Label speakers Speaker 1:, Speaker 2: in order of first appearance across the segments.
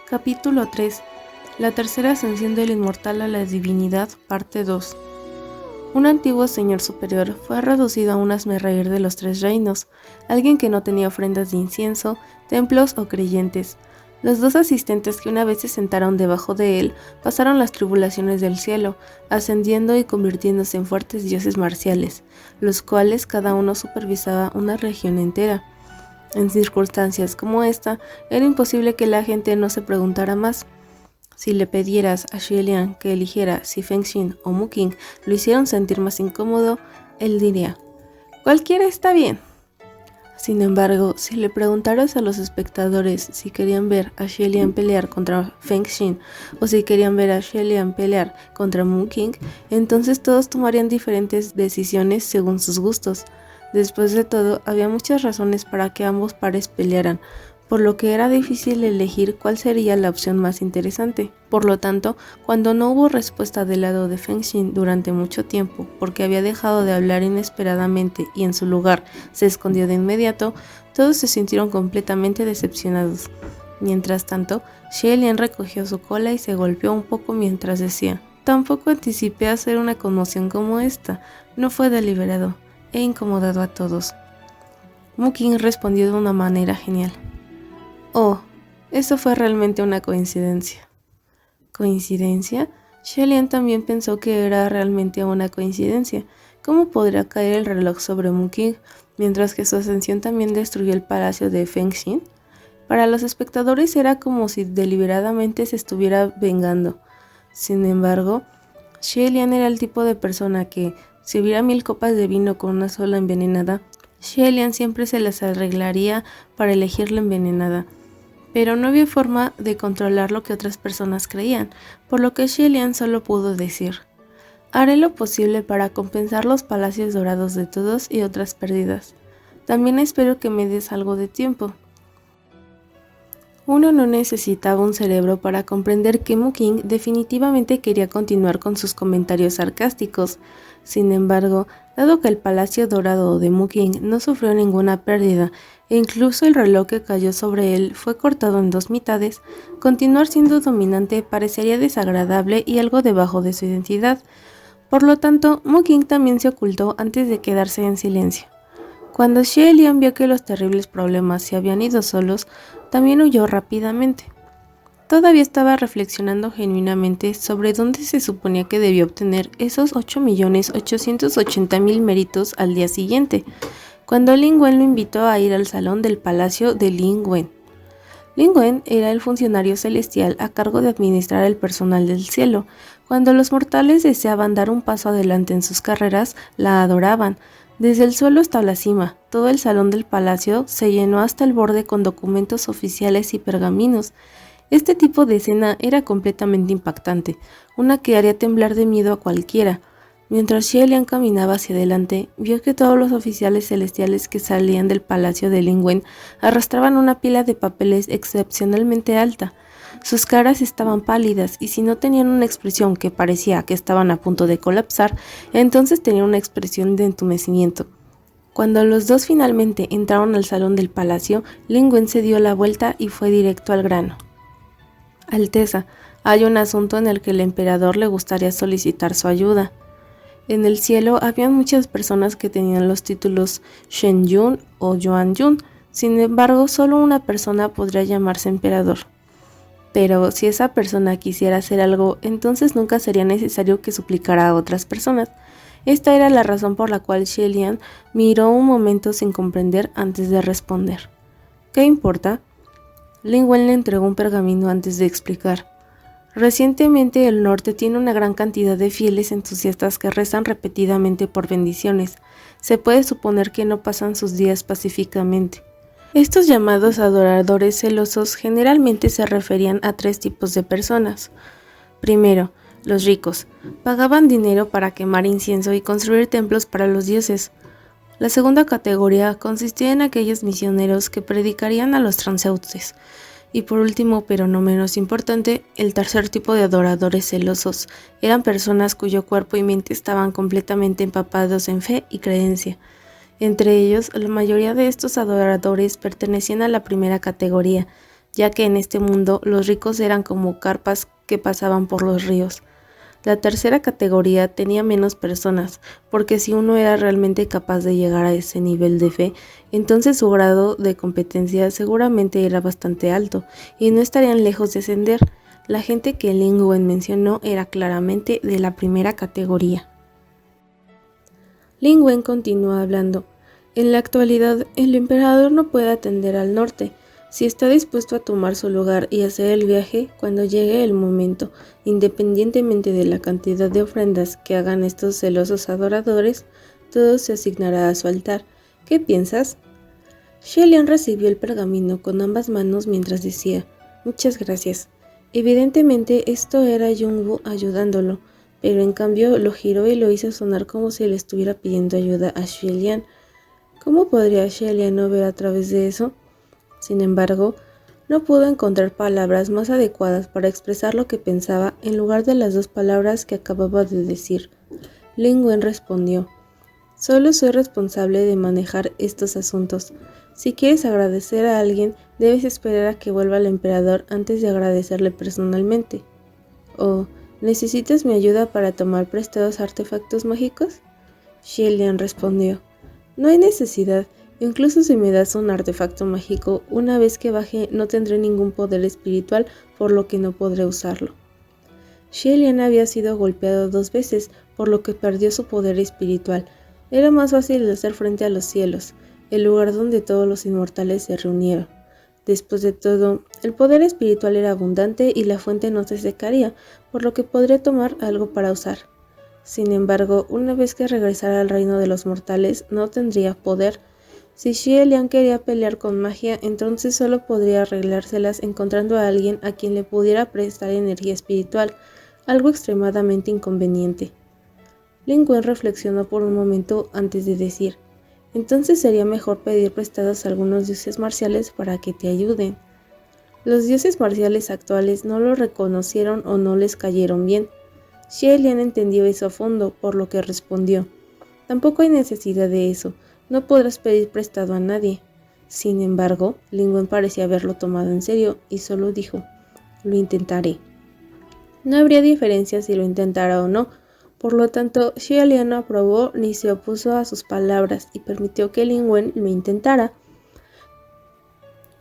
Speaker 1: Capítulo 3. La tercera ascensión del inmortal a la divinidad, parte 2. Un antiguo señor superior fue reducido a un hazmerreír de los tres reinos, alguien que no tenía ofrendas de incienso, templos o creyentes. Los dos asistentes que una vez se sentaron debajo de él pasaron las tribulaciones del cielo, ascendiendo y convirtiéndose en fuertes dioses marciales, los cuales cada uno supervisaba una región entera. En circunstancias como esta, era imposible que la gente no se preguntara más. Si le pidieras a Xie Lian que eligiera si Feng Xin o Mu Qing lo hicieron sentir más incómodo, él diría, cualquiera está bien. Sin embargo, si le preguntaras a los espectadores si querían ver a Xie Lian pelear contra Feng Xin o si querían ver a Xie Lian pelear contra Mu Qing, entonces todos tomarían diferentes decisiones según sus gustos. Después de todo, había muchas razones para que ambos pares pelearan, por lo que era difícil elegir cuál sería la opción más interesante. Por lo tanto, cuando no hubo respuesta del lado de Feng Xin durante mucho tiempo, porque había dejado de hablar inesperadamente y en su lugar se escondió de inmediato, todos se sintieron completamente decepcionados. Mientras tanto, Xie Lian recogió su cola y se golpeó un poco mientras decía, tampoco anticipé hacer una conmoción como esta, no fue deliberado. He incomodado a todos. Mu Qing respondió de una manera genial. Oh, eso fue realmente una coincidencia. ¿Coincidencia? Xie Lian también pensó que era realmente una coincidencia. ¿Cómo podría caer el reloj sobre Mu Qing, mientras que su ascensión también destruyó el palacio de Feng Xin? Para los espectadores era como si deliberadamente se estuviera vengando. Sin embargo, Xie Lian era el tipo de persona que, si hubiera 1000 copas de vino con una sola envenenada, Xie Lian siempre se las arreglaría para elegir la envenenada. Pero no había forma de controlar lo que otras personas creían, por lo que Xie Lian solo pudo decir, haré lo posible para compensar los palacios dorados de todos y otras pérdidas. También espero que me des algo de tiempo. Uno no necesitaba un cerebro para comprender que Mu Qing definitivamente quería continuar con sus comentarios sarcásticos. Sin embargo, dado que el Palacio Dorado de Mu Qing no sufrió ninguna pérdida e incluso el reloj que cayó sobre él fue cortado en 2 mitades, continuar siendo dominante parecería desagradable y algo debajo de su identidad. Por lo tanto, Mu Qing también se ocultó antes de quedarse en silencio. Cuando Xie Lian vio que los terribles problemas se habían ido solos, también huyó rápidamente. Todavía estaba reflexionando genuinamente sobre dónde se suponía que debía obtener esos 8.880.000 méritos al día siguiente, cuando Lin Wen lo invitó a ir al salón del palacio de Lin Wen. Lin Wen era el funcionario celestial a cargo de administrar el personal del cielo. Cuando los mortales deseaban dar un paso adelante en sus carreras, la adoraban. Desde el suelo hasta la cima, todo el salón del palacio se llenó hasta el borde con documentos oficiales y pergaminos. Este tipo de escena era completamente impactante, una que haría temblar de miedo a cualquiera. Mientras Xie Lian caminaba hacia adelante, vio que todos los oficiales celestiales que salían del palacio de Lin Wen arrastraban una pila de papeles excepcionalmente alta. Sus caras estaban pálidas y si no tenían una expresión que parecía que estaban a punto de colapsar, entonces tenían una expresión de entumecimiento. Cuando los dos finalmente entraron al salón del palacio, Lin Wen se dio la vuelta y fue directo al grano. Alteza, hay un asunto en el que el emperador le gustaría solicitar su ayuda. En el cielo habían muchas personas que tenían los títulos Shen Yun o Yuan Yun, sin embargo solo una persona podría llamarse emperador. Pero si esa persona quisiera hacer algo, entonces nunca sería necesario que suplicara a otras personas. Esta era la razón por la cual Xie Lian miró un momento sin comprender antes de responder. ¿Qué importa? Lin Wen le entregó un pergamino antes de explicar. Recientemente el norte tiene una gran cantidad de fieles entusiastas que rezan repetidamente por bendiciones. Se puede suponer que no pasan sus días pacíficamente. Estos llamados adoradores celosos generalmente se referían a 3 tipos de personas. Primero, los ricos. Pagaban dinero para quemar incienso y construir templos para los dioses. La segunda categoría consistía en aquellos misioneros que predicarían a los transeúntes. Y por último, pero no menos importante, el tercer tipo de adoradores celosos. Eran personas cuyo cuerpo y mente estaban completamente empapados en fe y creencia. Entre ellos, la mayoría de estos adoradores pertenecían a la primera categoría, ya que en este mundo los ricos eran como carpas que pasaban por los ríos. La tercera categoría tenía menos personas, porque si uno era realmente capaz de llegar a ese nivel de fe, entonces su grado de competencia seguramente era bastante alto y no estarían lejos de ascender. La gente que Lin Wen mencionó era claramente de la primera categoría. Lin Wen continuó hablando. En la actualidad, el emperador no puede atender al norte. Si está dispuesto a tomar su lugar y hacer el viaje cuando llegue el momento, independientemente de la cantidad de ofrendas que hagan estos celosos adoradores, todo se asignará a su altar. ¿Qué piensas? Xie recibió el pergamino con ambas manos mientras decía, «Muchas gracias». Evidentemente esto era Jungwoo ayudándolo, pero en cambio lo giró y lo hizo sonar como si le estuviera pidiendo ayuda a Xie. ¿Cómo podría Xie no ver a través de eso? Sin embargo, no pudo encontrar palabras más adecuadas para expresar lo que pensaba en lugar de las dos palabras que acababa de decir. Lin Wen respondió, «Solo soy responsable de manejar estos asuntos. Si quieres agradecer a alguien, debes esperar a que vuelva el emperador antes de agradecerle personalmente». «¿O necesitas mi ayuda para tomar prestados artefactos mágicos?». Xie respondió, «No hay necesidad. Incluso si me das un artefacto mágico, una vez que baje no tendré ningún poder espiritual, por lo que no podré usarlo». Xie había sido golpeado 2 veces, por lo que perdió su poder espiritual. Era más fácil hacer frente a los cielos, el lugar donde todos los inmortales se reunieron. Después de todo, el poder espiritual era abundante y la fuente no se secaría, por lo que podría tomar algo para usar. Sin embargo, una vez que regresara al reino de los mortales, no tendría poder. Si Xie quería pelear con magia, entonces solo podría arreglárselas encontrando a alguien a quien le pudiera prestar energía espiritual, algo extremadamente inconveniente. Lin Wen reflexionó por un momento antes de decir, «Entonces sería mejor pedir prestados a algunos dioses marciales para que te ayuden». Los dioses marciales actuales no lo reconocieron o no les cayeron bien. Xie entendió eso a fondo, por lo que respondió, «Tampoco hay necesidad de eso. No podrás pedir prestado a nadie». Sin embargo, Lin Wen parecía haberlo tomado en serio y solo dijo, «Lo intentaré». No habría diferencia si lo intentara o no, por lo tanto, Xie no aprobó ni se opuso a sus palabras y permitió que Lin Wen lo intentara.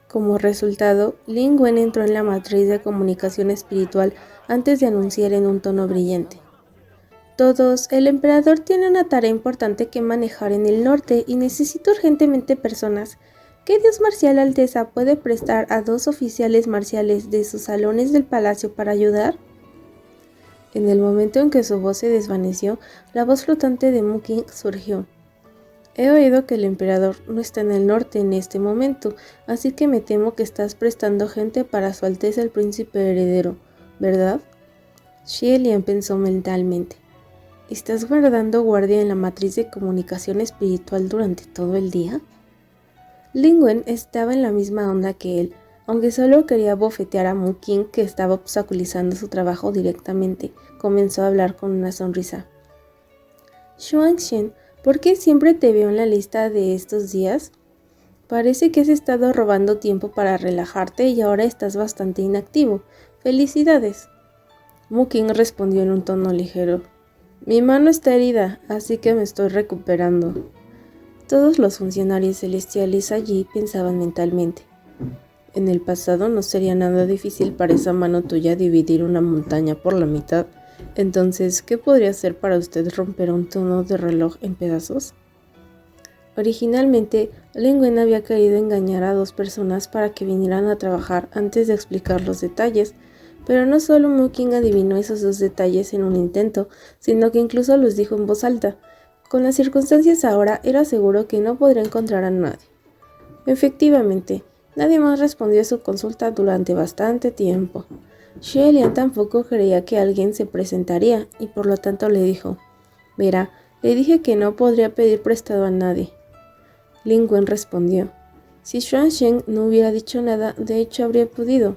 Speaker 1: Como resultado, Lin Wen entró en la matriz de comunicación espiritual antes de anunciar en un tono brillante, «Todos, el emperador tiene una tarea importante que manejar en el norte y necesita urgentemente personas. ¿Qué dios marcial Alteza puede prestar a 2 oficiales marciales de sus salones del palacio para ayudar?». En el momento en que su voz se desvaneció, la voz flotante de Muking surgió. «He oído que el emperador no está en el norte en este momento, así que me temo que estás prestando gente para su Alteza el príncipe heredero, ¿verdad?». Xie pensó mentalmente. «¿Estás guardando guardia en la matriz de comunicación espiritual durante todo el día?». Lin Wen estaba en la misma onda que él, aunque solo quería bofetear a Muking, que estaba obstaculizando su trabajo directamente. Comenzó a hablar con una sonrisa. «Xuanxian, ¿por qué siempre te veo en la lista de estos días? Parece que has estado robando tiempo para relajarte y ahora estás bastante inactivo. ¡Felicidades!». Muking respondió en un tono ligero. «Mi mano está herida, así que me estoy recuperando». Todos los funcionarios celestiales allí pensaban mentalmente. «En el pasado no sería nada difícil para esa mano tuya dividir una montaña por la mitad. Entonces, ¿qué podría hacer para usted romper un tono de reloj en pedazos?». Originalmente, Lin Wen había querido engañar a 2 personas para que vinieran a trabajar antes de explicar los detalles, pero no solo Muking adivinó esos 2 detalles en un intento, sino que incluso los dijo en voz alta. Con las circunstancias ahora, era seguro que no podría encontrar a nadie. Efectivamente, nadie más respondió a su consulta durante bastante tiempo. Xie tampoco creía que alguien se presentaría y por lo tanto le dijo, «Verá, le dije que no podría pedir prestado a nadie». Lin Wen respondió, «Si Xuanxian no hubiera dicho nada, de hecho habría podido».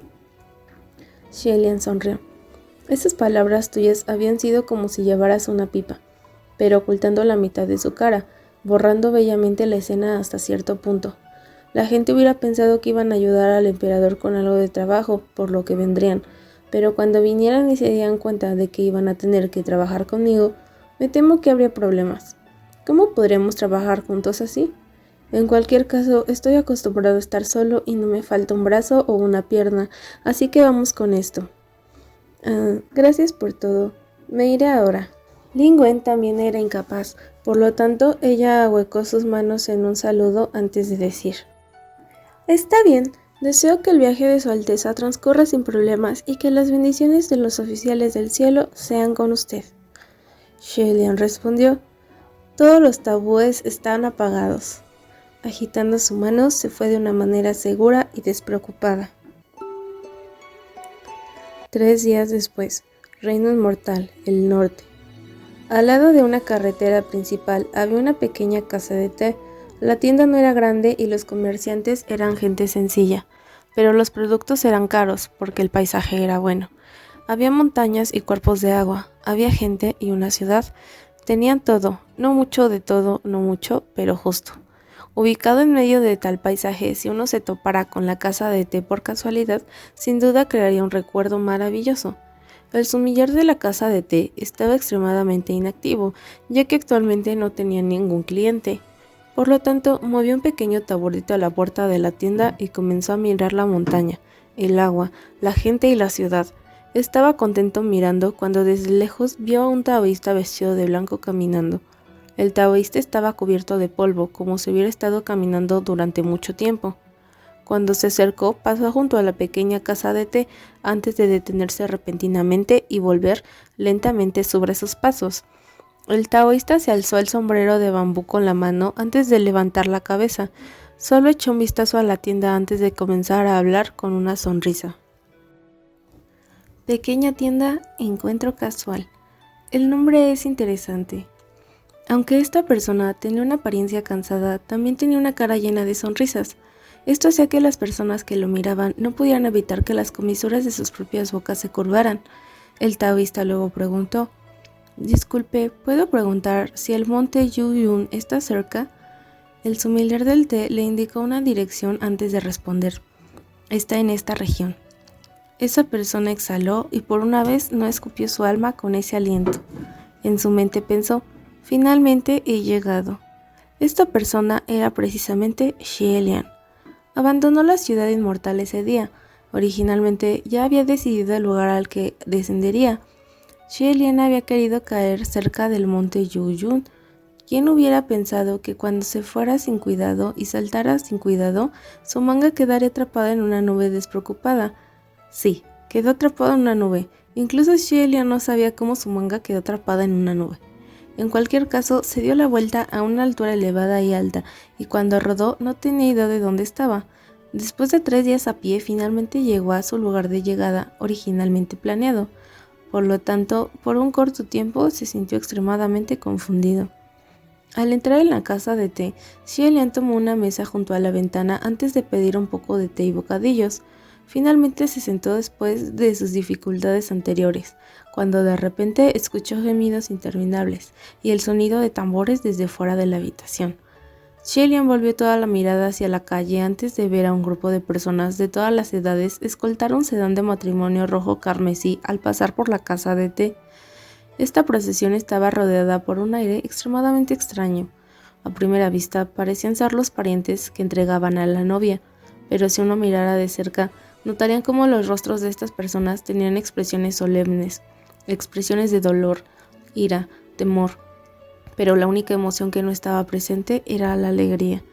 Speaker 1: Xie sonrió. «Esas palabras tuyas habían sido como si llevaras una pipa, pero ocultando la mitad de su cara, borrando bellamente la escena hasta cierto punto. La gente hubiera pensado que iban a ayudar al emperador con algo de trabajo, por lo que vendrían, pero cuando vinieran y se dieran cuenta de que iban a tener que trabajar conmigo, me temo que habría problemas. ¿Cómo podremos trabajar juntos así? En cualquier caso, estoy acostumbrado a estar solo y no me falta un brazo o una pierna, así que vamos con esto. Gracias por todo. Me iré ahora. Ling Wen también era incapaz, por lo tanto, ella ahuecó sus manos en un saludo antes de decir: Está bien, deseo que el viaje de Su Alteza transcurra sin problemas y que las bendiciones de los oficiales del cielo sean con usted. Xie Lian respondió: Todos los tabúes están apagados. Agitando su mano, se fue de una manera segura y despreocupada. 3 días después, Reino Inmortal, el norte. Al lado de una carretera principal había una pequeña casa de té. La tienda no era grande y los comerciantes eran gente sencilla, pero los productos eran caros porque el paisaje era bueno. Había montañas y cuerpos de agua, había gente y una ciudad. Tenían todo, no mucho de todo, no mucho, pero justo. Ubicado en medio de tal paisaje, si uno se topara con la casa de té por casualidad, sin duda crearía un recuerdo maravilloso. El sumiller de la casa de té estaba extremadamente inactivo, ya que actualmente no tenía ningún cliente. Por lo tanto, movió un pequeño taburete a la puerta de la tienda y comenzó a mirar la montaña, el agua, la gente y la ciudad. Estaba contento mirando cuando desde lejos vio a un taoísta vestido de blanco caminando. El taoísta estaba cubierto de polvo, como si hubiera estado caminando durante mucho tiempo. Cuando se acercó, pasó junto a la pequeña casa de té antes de detenerse repentinamente y volver lentamente sobre sus pasos. El taoísta se alzó el sombrero de bambú con la mano antes de levantar la cabeza. Solo echó un vistazo a la tienda antes de comenzar a hablar con una sonrisa. Pequeña tienda, encuentro casual. El nombre es interesante. Aunque esta persona tenía una apariencia cansada, también tenía una cara llena de sonrisas. Esto hacía que las personas que lo miraban no pudieran evitar que las comisuras de sus propias bocas se curvaran. El taoísta luego preguntó: Disculpe, ¿puedo preguntar si el monte Yuyun está cerca? El sommelier del té le indicó una dirección antes de responder: Está en esta región. Esa persona exhaló y por una vez no escupió su alma con ese aliento. En su mente pensó: Finalmente he llegado. Esta persona era precisamente Xie Lian. Abandonó la ciudad inmortal ese día. Originalmente ya había decidido el lugar al que descendería. Xie Lian había querido caer cerca del monte Yuyun. ¿Quién hubiera pensado que cuando se fuera sin cuidado y saltara sin cuidado, su manga quedaría atrapada en una nube despreocupada? Sí, quedó atrapada en una nube. Incluso Xie Lian no sabía cómo su manga quedó atrapada en una nube. En cualquier caso, se dio la vuelta a una altura elevada y alta, y cuando rodó no tenía idea de dónde estaba. Después de 3 días a pie, finalmente llegó a su lugar de llegada, originalmente planeado. Por lo tanto, por un corto tiempo se sintió extremadamente confundido. Al entrar en la casa de té, Xie Lian tomó una mesa junto a la ventana antes de pedir un poco de té y bocadillos. Finalmente se sentó después de sus dificultades anteriores, cuando de repente escuchó gemidos interminables y el sonido de tambores desde fuera de la habitación. Xie Lian volvió toda la mirada hacia la calle antes de ver a un grupo de personas de todas las edades escoltar un sedán de matrimonio rojo carmesí al pasar por la casa de té. Esta procesión estaba rodeada por un aire extremadamente extraño. A primera vista parecían ser los parientes que entregaban a la novia, pero si uno mirara de cerca, notarían cómo los rostros de estas personas tenían expresiones solemnes, expresiones de dolor, ira, temor, pero la única emoción que no estaba presente era la alegría.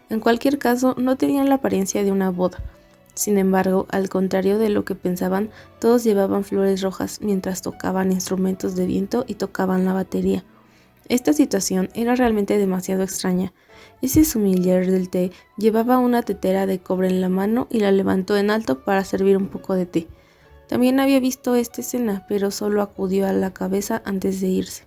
Speaker 1: En cualquier caso, no tenían la apariencia de una boda. Sin embargo, al contrario de lo que pensaban, todos llevaban flores rojas mientras tocaban instrumentos de viento y tocaban la batería. Esta situación era realmente demasiado extraña. Ese sommelier del té llevaba una tetera de cobre en la mano y la levantó en alto para servir un poco de té. También había visto esta escena, pero solo acudió a la cabeza antes de irse.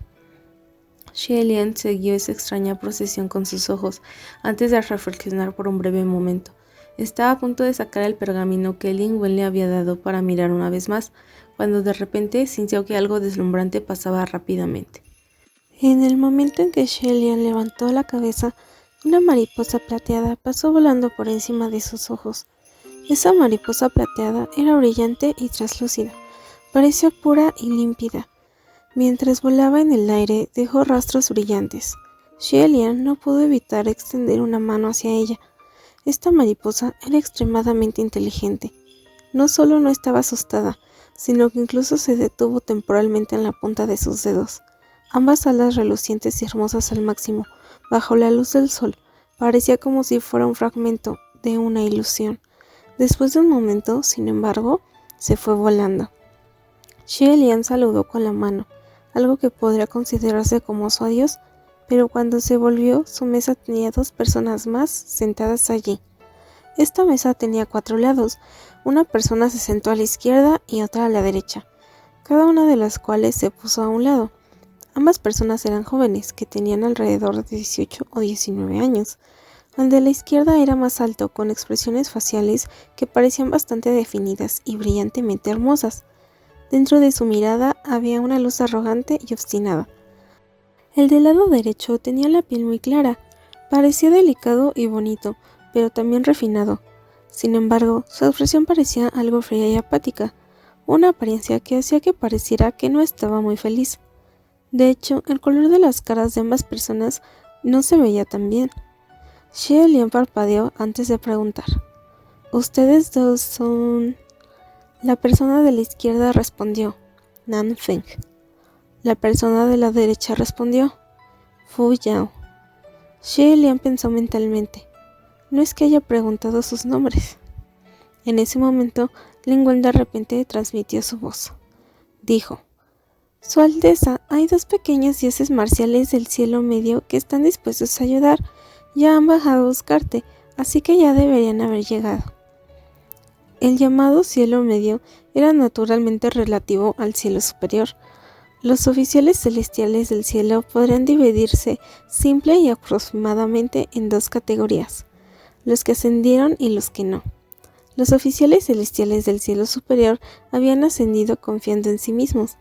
Speaker 1: Xie Lian siguió esa extraña procesión con sus ojos, antes de reflexionar por un breve momento. Estaba a punto de sacar el pergamino que Ling Wen le había dado para mirar una vez más, cuando de repente sintió que algo deslumbrante pasaba rápidamente. En el momento en que Xie Lian levantó la cabeza, Una mariposa plateada pasó volando por encima de sus ojos. Esa mariposa plateada era brillante y traslúcida, parecía pura y límpida. Mientras volaba en el aire, dejó rastros brillantes. Xie Lian no pudo evitar extender una mano hacia ella. Esta mariposa era extremadamente inteligente. No solo no estaba asustada, sino que incluso se detuvo temporalmente en la punta de sus dedos. Ambas alas relucientes y hermosas al máximo, bajo la luz del sol, parecía como si fuera un fragmento de una ilusión. Después de un momento, sin embargo, se fue volando. Xie Lian saludó con la mano, algo que podría considerarse como su adiós, pero cuando se volvió, su mesa tenía 2 personas más sentadas allí. Esta mesa tenía 4 lados. Una persona se sentó a la izquierda y otra a la derecha, cada una de las cuales se puso a un lado. Ambas personas eran jóvenes, que tenían alrededor de 18 o 19 años. El de la izquierda era más alto, con expresiones faciales que parecían bastante definidas y brillantemente hermosas. Dentro de su mirada había una luz arrogante y obstinada. El del lado derecho tenía la piel muy clara, parecía delicado y bonito, pero también refinado. Sin embargo, su expresión parecía algo fría y apática, una apariencia que hacía que pareciera que no estaba muy feliz. De hecho, el color de las caras de ambas personas no se veía tan bien. Xie Lian parpadeó antes de preguntar: ¿Ustedes dos son...? La persona de la izquierda respondió: Nan Feng. La persona de la derecha respondió: Fu Yao. Xie Lian pensó mentalmente: no es que haya preguntado sus nombres. En ese momento, Lin Wen de repente transmitió su voz. Dijo: Su Alteza, hay 2 pequeños dioses marciales del cielo medio que están dispuestos a ayudar. Ya han bajado a buscarte, así que ya deberían haber llegado. El llamado cielo medio era naturalmente relativo al cielo superior. Los oficiales celestiales del cielo podrían dividirse simple y aproximadamente en 2 categorías: los que ascendieron y los que no. Los oficiales celestiales del cielo superior habían ascendido confiando en sí mismos.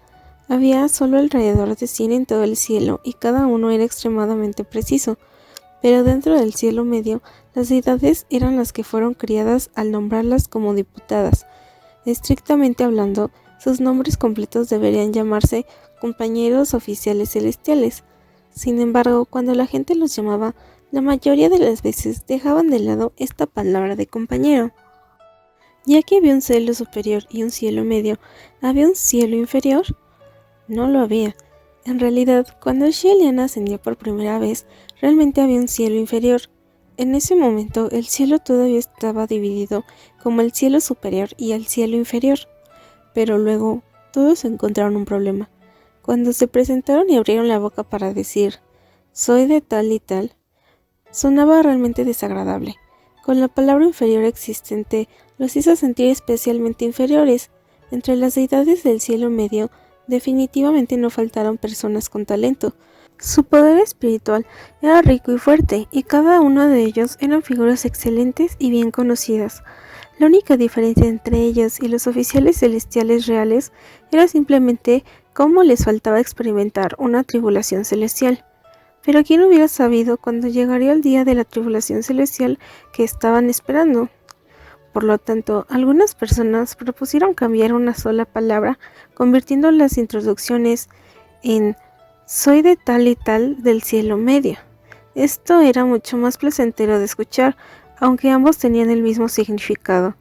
Speaker 1: Había solo alrededor de 100 en todo el cielo y cada uno era extremadamente preciso, pero dentro del cielo medio, las deidades eran las que fueron criadas al nombrarlas como diputadas. Estrictamente hablando, sus nombres completos deberían llamarse compañeros oficiales celestiales. Sin embargo, cuando la gente los llamaba, la mayoría de las veces dejaban de lado esta palabra de compañero. Ya que había un cielo superior y un cielo medio, ¿había un cielo inferior? No lo había. En realidad, cuando Xie Lian ascendió por primera vez, realmente había un cielo inferior. En ese momento, el cielo todavía estaba dividido como el cielo superior y el cielo inferior. Pero luego, todos encontraron un problema. Cuando se presentaron y abrieron la boca para decir: soy de tal y tal, sonaba realmente desagradable. Con la palabra inferior existente, los hizo sentir especialmente inferiores. Entre las deidades del cielo medio, definitivamente no faltaron personas con talento. Su poder espiritual era rico y fuerte, y cada uno de ellos eran figuras excelentes y bien conocidas. La única diferencia entre ellos y los oficiales celestiales reales era simplemente cómo les faltaba experimentar una tribulación celestial. Pero ¿quién hubiera sabido cuándo llegaría el día de la tribulación celestial que estaban esperando? Por lo tanto, algunas personas propusieron cambiar una sola palabra, convirtiendo las introducciones en soy de tal y tal del cielo medio. Esto era mucho más placentero de escuchar, aunque ambos tenían el mismo significado.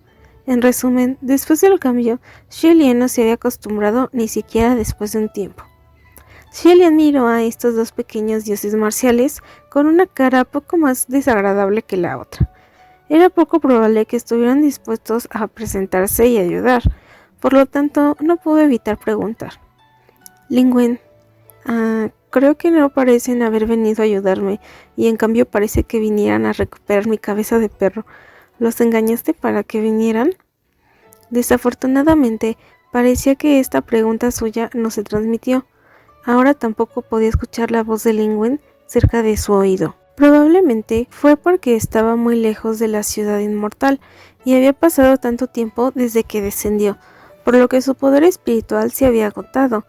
Speaker 1: En resumen, después del cambio, Xie Lian no se había acostumbrado ni siquiera después de un tiempo. Xie Lian miró a estos 2 pequeños dioses marciales con una cara poco más desagradable que la otra. Era poco probable que estuvieran dispuestos a presentarse y ayudar, por lo tanto no pudo evitar preguntar: Lin Wen, creo que no parecen haber venido a ayudarme, y en cambio parece que vinieran a recuperar mi cabeza de perro. ¿Los engañaste para que vinieran? Desafortunadamente, parecía que esta pregunta suya no se transmitió. Ahora tampoco podía escuchar la voz de Lin Wen cerca de su oído. Probablemente fue porque estaba muy lejos de la ciudad inmortal y había pasado tanto tiempo desde que descendió, por lo que su poder espiritual se había agotado.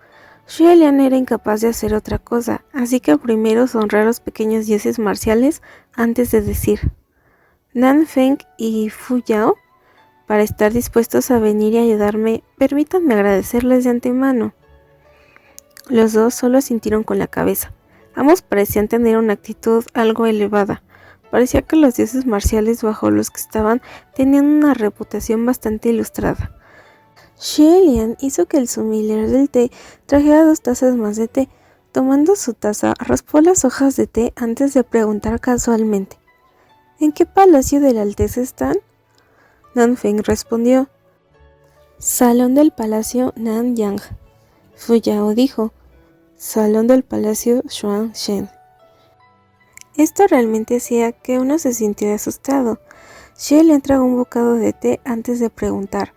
Speaker 1: Xue Lian era incapaz de hacer otra cosa, así que primero sonrió a los pequeños dioses marciales antes de decir: Nan Feng y Fu Yao, para estar dispuestos a venir y ayudarme, permítanme agradecerles de antemano. Los dos solo sintieron con la cabeza. Ambos parecían tener una actitud algo elevada. Parecía que los dioses marciales bajo los que estaban tenían una reputación bastante ilustrada. Xue Lian hizo que el sumiller del té trajera 2 tazas más de té. Tomando su taza, raspó las hojas de té antes de preguntar casualmente: ¿En qué palacio de la Alteza están? Nan Feng respondió: Salón del Palacio Nanyang. Fu Yao dijo: Salón del Palacio Xuanshen. Esto realmente hacía que uno se sintiera asustado. Xue Lian tragó un bocado de té antes de preguntar: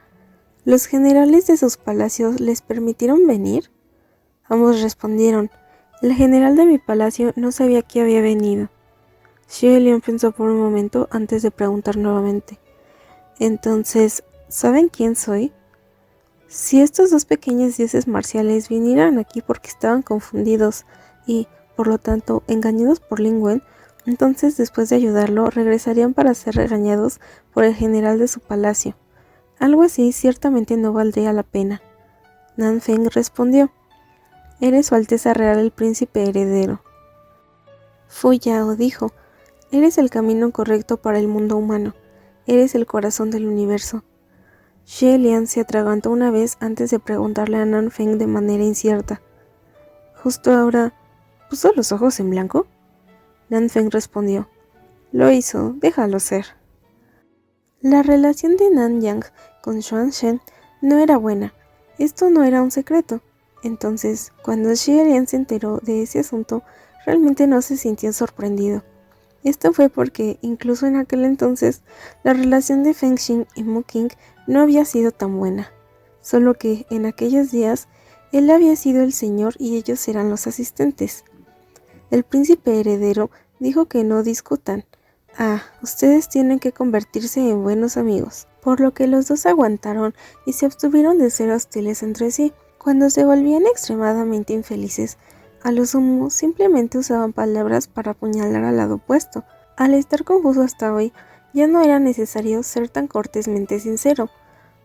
Speaker 1: ¿Los generales de sus palacios les permitieron venir? Ambos respondieron: El general de mi palacio no sabía que había venido. Xue Lian pensó por un momento antes de preguntar nuevamente: Entonces, ¿saben quién soy? Si estos 2 pequeños dioses marciales vinieran aquí porque estaban confundidos y, por lo tanto, engañados por Lin Wen, entonces después de ayudarlo regresarían para ser regañados por el general de su palacio. Algo así ciertamente no valdría la pena. Nan Feng respondió: Eres su Alteza Real el Príncipe Heredero. Fu Yao dijo: Eres el camino correcto para el mundo humano. Eres el corazón del universo. Xue Lian se atragantó una vez antes de preguntarle a Nan Feng de manera incierta: Justo ahora, ¿puso los ojos en blanco? Nan Feng respondió: Lo hizo, déjalo ser. La relación de Nan Yang con Xuanshen no era buena. Esto no era un secreto. Entonces, cuando Xue Lian se enteró de ese asunto, realmente no se sintió sorprendido. Esto fue porque, incluso en aquel entonces, la relación de Feng Xin y Mu Qing no había sido tan buena. Solo que, en aquellos días, él había sido el señor y ellos eran los asistentes. El príncipe heredero dijo que no discutan. Ustedes tienen que convertirse en buenos amigos. Por lo que los dos aguantaron y se abstuvieron de ser hostiles entre sí. Cuando se volvían extremadamente infelices, a lo sumo simplemente usaban palabras para apuñalar al lado opuesto. Al estar confuso hasta hoy, ya no era necesario ser tan cortésmente sincero.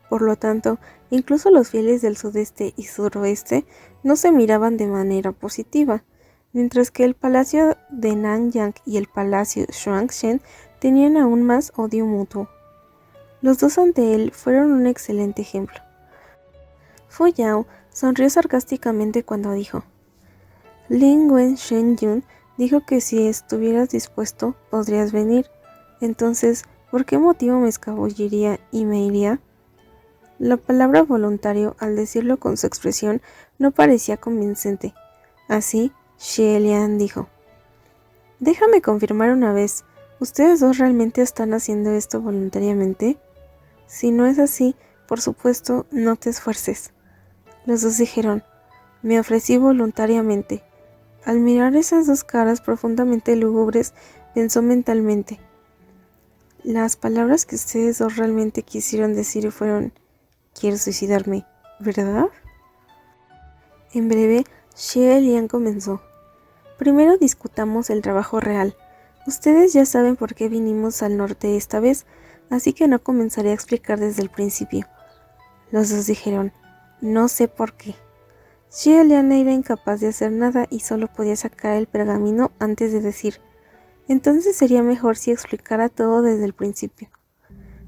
Speaker 1: Por lo tanto, incluso los fieles del sudeste y suroeste no se miraban de manera positiva, mientras que el palacio de Nanyang y el palacio Xuanshen tenían aún más odio mutuo. Los dos ante él fueron un excelente ejemplo. Fu Yao sonrió sarcásticamente cuando dijo: Lin Wen Shen-yun dijo que si estuvieras dispuesto, podrías venir. Entonces, ¿por qué motivo me escabulliría y me iría? La palabra voluntario, al decirlo con su expresión, no parecía convincente. Así, Xue Lian dijo: Déjame confirmar una vez, ¿ustedes dos realmente están haciendo esto voluntariamente? Si no es así, por supuesto, no te esfuerces. Los dos dijeron: Me ofrecí voluntariamente. Al mirar esas 2 caras profundamente lúgubres, pensó mentalmente: Las palabras que ustedes dos realmente quisieron decir fueron: quiero suicidarme, ¿verdad? En breve, Xue Lian comenzó: Primero discutamos el trabajo real. Ustedes ya saben por qué vinimos al norte esta vez, así que no comenzaré a explicar desde el principio. Los dos dijeron: No sé por qué. Xue Lian era incapaz de hacer nada y solo podía sacar el pergamino antes de decir: Entonces sería mejor si explicara todo desde el principio.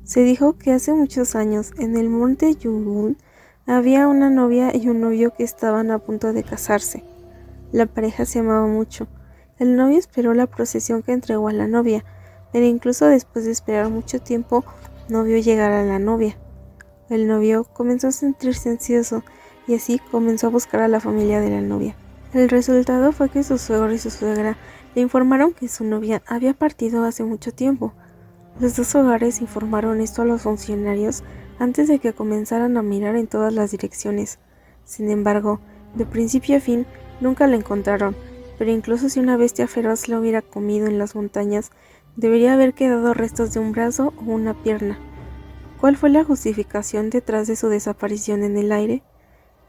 Speaker 1: Se dijo que hace muchos años, en el monte Yungun, había una novia y un novio que estaban a punto de casarse. La pareja se amaba mucho. El novio esperó la procesión que entregó a la novia, pero incluso después de esperar mucho tiempo, no vio llegar a la novia. El novio comenzó a sentirse ansioso y así comenzó a buscar a la familia de la novia. El resultado fue que su suegro y su suegra le informaron que su novia había partido hace mucho tiempo. Los dos hogares informaron esto a los funcionarios antes de que comenzaran a mirar en todas las direcciones. Sin embargo, de principio a fin, nunca la encontraron, pero incluso si una bestia feroz la hubiera comido en las montañas, debería haber quedado restos de un brazo o una pierna. ¿Cuál fue la justificación detrás de su desaparición en el aire?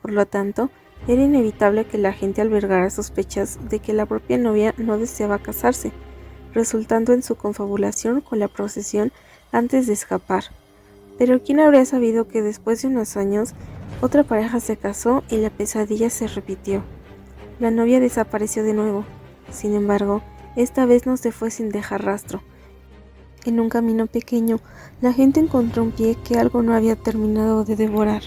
Speaker 1: Por lo tanto, Era inevitable que la gente albergara sospechas de que la propia novia no deseaba casarse, resultando en su confabulación con la procesión antes de escapar. Pero ¿quién habría sabido que después de unos años otra pareja se casó y la pesadilla se repitió? La novia desapareció de nuevo. Sin embargo, esta vez no se fue sin dejar rastro. En un camino pequeño, la gente encontró un pie que algo no había terminado de devorar.